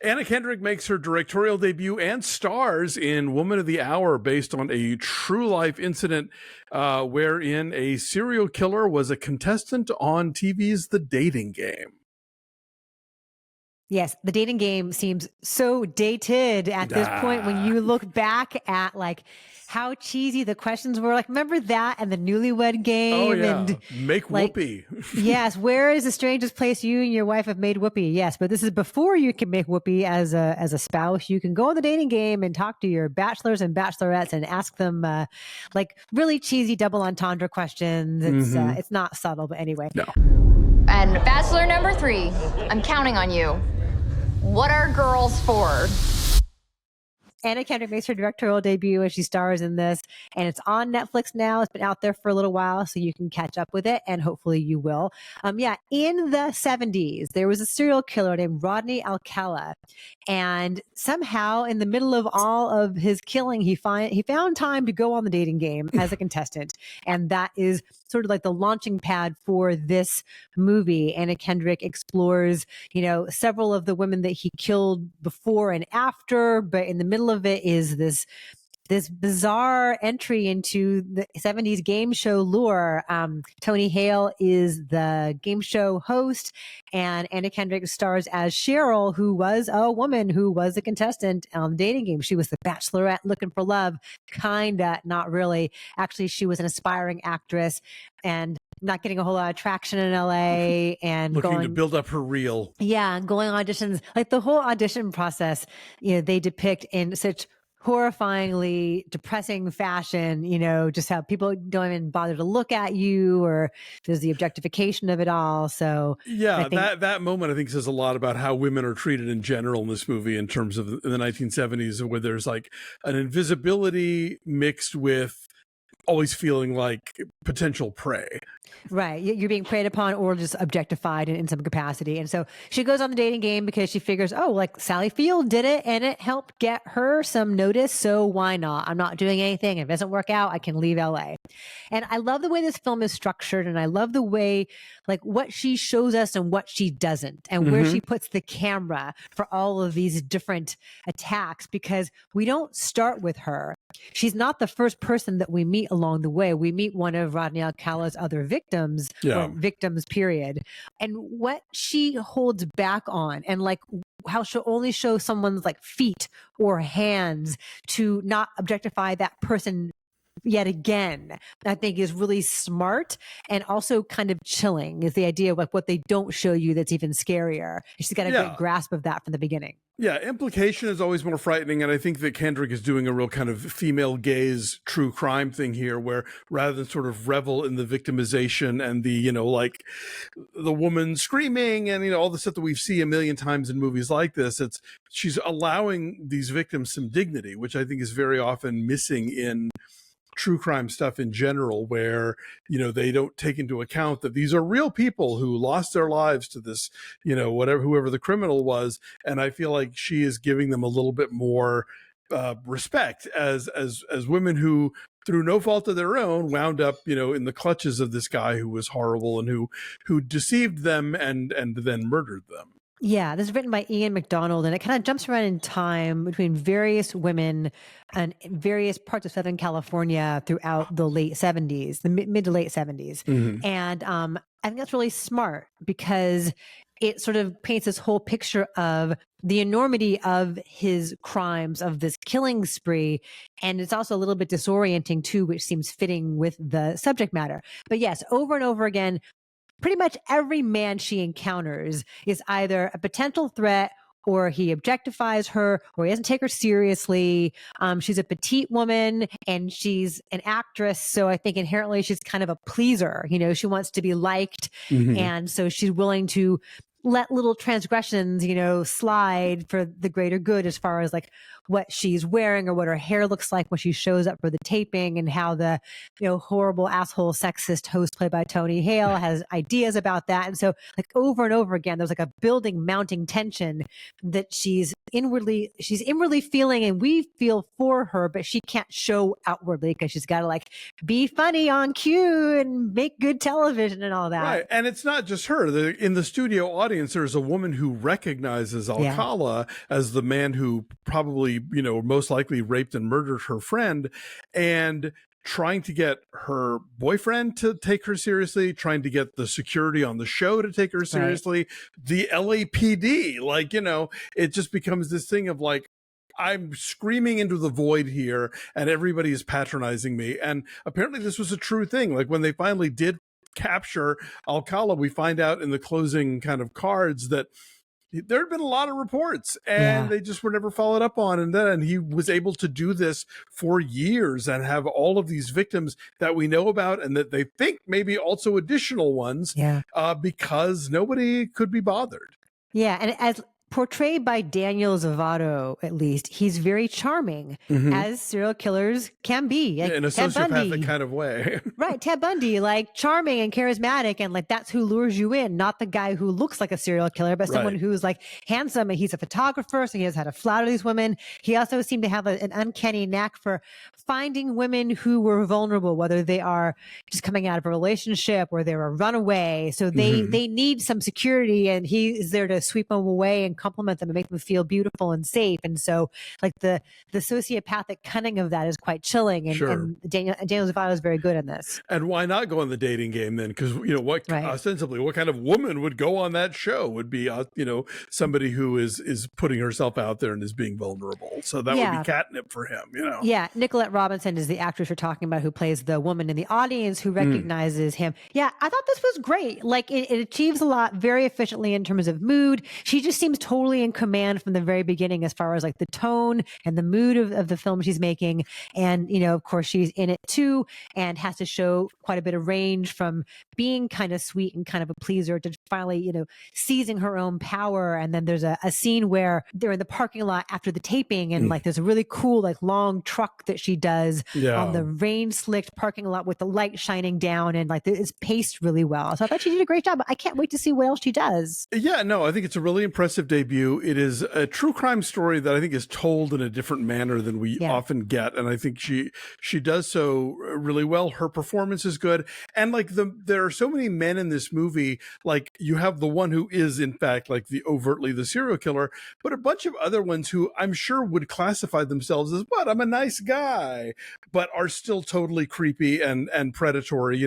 Anna Kendrick makes her directorial debut and stars in Woman of the Hour, based on a true life incident wherein a serial killer was a contestant on TV's The Dating Game. Yes, The Dating Game seems so dated at this point when you look back at like how cheesy the questions were. Like, remember that and the Newlywed Game? Oh, yeah. And make like, whoopee. Yes, where is the strangest place you and your wife have made whoopee? Yes, but this is before you can make whoopee as a spouse. You can go on The Dating Game and talk to your bachelors and bachelorettes and ask them like really cheesy double entendre questions. It's not subtle, but anyway. No. And bachelor number 3, I'm counting on you. What are girls for? Anna Kendrick makes her directorial debut and she stars in this, and it's on Netflix now. It's been out there for a little while, so you can catch up with it, and hopefully you will. In the 70s, there was a serial killer named Rodney Alcala, and somehow in the middle of all of his killing, he found time to go on The Dating Game as a contestant, and that is sort of like the launching pad for this movie. Anna Kendrick explores, several of the women that he killed before and after, but in the middle of it is this bizarre entry into the 70s game show lore. Tony Hale is the game show host, and Anna Kendrick stars as Cheryl, who was a woman who was a contestant on The Dating Game. She was the bachelorette looking for love, kinda, not really. Actually, she was an aspiring actress and not getting a whole lot of traction in LA and looking to build up her reel. Yeah, and going auditions. Like the whole audition process, they depict in such horrifyingly depressing fashion, just how people don't even bother to look at you, or there's the objectification of it all. So yeah, that moment I think says a lot about how women are treated in general in this movie, in terms of in the 1970s, where there's like an invisibility mixed with always feeling like potential prey. Right. You're being preyed upon or just objectified in some capacity. And so she goes on The Dating Game because she figures, like Sally Field did it and it helped get her some notice. So why not? I'm not doing anything. If it doesn't work out, I can leave LA. And I love the way this film is structured. And I love the way, like, what she shows us and what she doesn't, and where she puts the camera for all of these different attacks, because we don't start with her. She's not the first person that we meet along the way. We meet one of Rodney Alcala's other victims, or victims, period. And what she holds back on, and like how she'll only show someone's like feet or hands to not objectify that person yet again, I think is really smart, and also kind of chilling, is the idea of like what they don't show you that's even scarier. She's got a great grasp of that from the beginning. Yeah, implication is always more frightening, and I think that Kendrick is doing a real kind of female gaze true crime thing here, where rather than sort of revel in the victimization and the, like the woman screaming and, all the stuff that we've seen a million times in movies like this, she's allowing these victims some dignity, which I think is very often missing in true crime stuff in general, where they don't take into account that these are real people who lost their lives to this, whoever the criminal was. And I feel like she is giving them a little bit more respect as women who, through no fault of their own, wound up in the clutches of this guy who was horrible and who deceived them and then murdered them. Yeah, this is written by Ian McDonald, and it kind of jumps around in time between various women and various parts of Southern California throughout the late 70s, the mid to late 70s. And I think that's really smart, because it sort of paints this whole picture of the enormity of his crimes, of this killing spree. And it's also a little bit disorienting too, which seems fitting with the subject matter. But yes, over and over again, pretty much every man she encounters is either a potential threat, or he objectifies her, or he doesn't take her seriously. She's a petite woman and she's an actress, so I think inherently she's kind of a pleaser. She wants to be liked, and so she's willing to let little transgressions, slide for the greater good, as far as like what she's wearing or what her hair looks like when she shows up for the taping, and how the, horrible asshole sexist host played by Tony Hale has ideas about that. And so like over and over again, there's like a building, mounting tension that she's inwardly feeling, and we feel for her, but she can't show outwardly because she's got to like be funny on cue and make good television and all that. Right. And it's not just her. In the studio audience, audience, there's a woman who recognizes Alcala as the man who probably, most likely raped and murdered her friend, and trying to get her boyfriend to take her seriously, trying to get the security on the show to take her seriously, the LAPD, it just becomes this thing of like, I'm screaming into the void here and everybody is patronizing me. And apparently this was a true thing. Like when they finally did capture Alcala, we find out in the closing kind of cards that there had been a lot of reports and they just were never followed up on. And then he was able to do this for years and have all of these victims that we know about and that they think maybe also additional ones because nobody could be bothered. Yeah. And as portrayed by Daniel Zovatto, at least, he's very charming, as serial killers can be. Like in a sociopathic kind of way. Right. Ted Bundy, like charming and charismatic, and like that's who lures you in, not the guy who looks like a serial killer, but someone who's like handsome, and he's a photographer, so he knows how to flatter these women. He also seemed to have an uncanny knack for finding women who were vulnerable, whether they are just coming out of a relationship or they're a runaway. So they need some security, and he is there to sweep them away and compliment them and make them feel beautiful and safe. And so like the sociopathic cunning of that is quite chilling. And Daniel Zovatto is very good in this. And why not go on the dating game then? Because ostensibly, what kind of woman would go on that show would be somebody who is putting herself out there and is being vulnerable. So that would be catnip for him. Yeah, Nicolette Robinson is the actress you're talking about, who plays the woman in the audience who recognizes him. Yeah, I thought this was great. Like it achieves a lot very efficiently in terms of mood. She just seems totally in command from the very beginning as far as like the tone and the mood of the film she's making. And, of course, she's in it too and has to show quite a bit of range from being kind of sweet and kind of a pleaser to finally, seizing her own power. And then there's a scene where they're in the parking lot after the taping and like there's a really cool like long truck that she does on the rain slicked parking lot with the light shining down, and like it's paced really well. So I thought she did a great job. I can't wait to see what else she does. Yeah, no, I think it's a really impressive debut. It is a true crime story that I think is told in a different manner than we often get. And I think she does so really well. Her performance is good. And like there are so many men in this movie, like you have the one who is in fact like the overtly the serial killer, but a bunch of other ones who I'm sure would classify themselves as, what, I'm a nice guy, but are still totally creepy and predatory.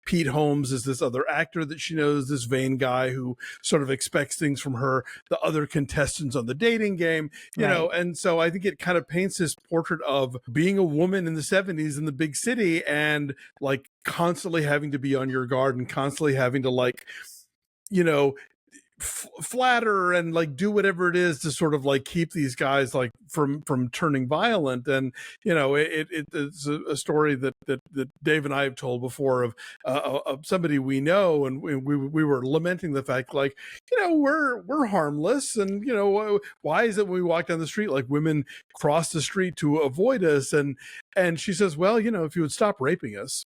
Pete Holmes is this other actor that she knows, this vain guy who sort of expects things from her, the other contestants on the dating game, you know, and so I think it kind of paints this portrait of being a woman in the 70s in the big city and like constantly having to be on your guard and constantly having to like, flatter and like do whatever it is to sort of like keep these guys like from turning violent. And it's a story that Dave and I have told before of somebody we know, and we were lamenting the fact like we're harmless, and why is it when we walk down the street like women cross the street to avoid us, and she says, well, if you would stop raping us.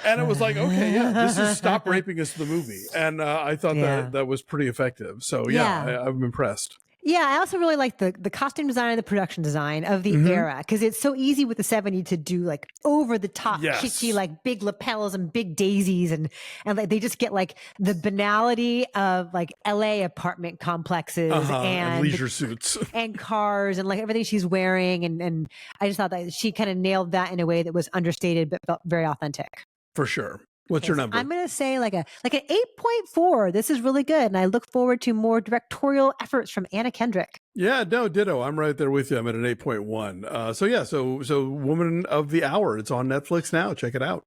And it was like, okay, this is Stop Raping Us, the movie. And I thought that was pretty effective. So I'm impressed. Yeah, I also really like the costume design and the production design of the era, because it's so easy with the 70s to do like over the top kitschy, like big lapels and big daisies, and like they just get like the banality of like LA apartment complexes and leisure suits and cars and like everything she's wearing, and I just thought that she kind of nailed that in a way that was understated but felt very authentic. For sure. What's your number? I'm going to say like an 8.4. This is really good. And I look forward to more directorial efforts from Anna Kendrick. Yeah, no, ditto. I'm right there with you. I'm at an 8.1. So Woman of the Hour. It's on Netflix now. Check it out.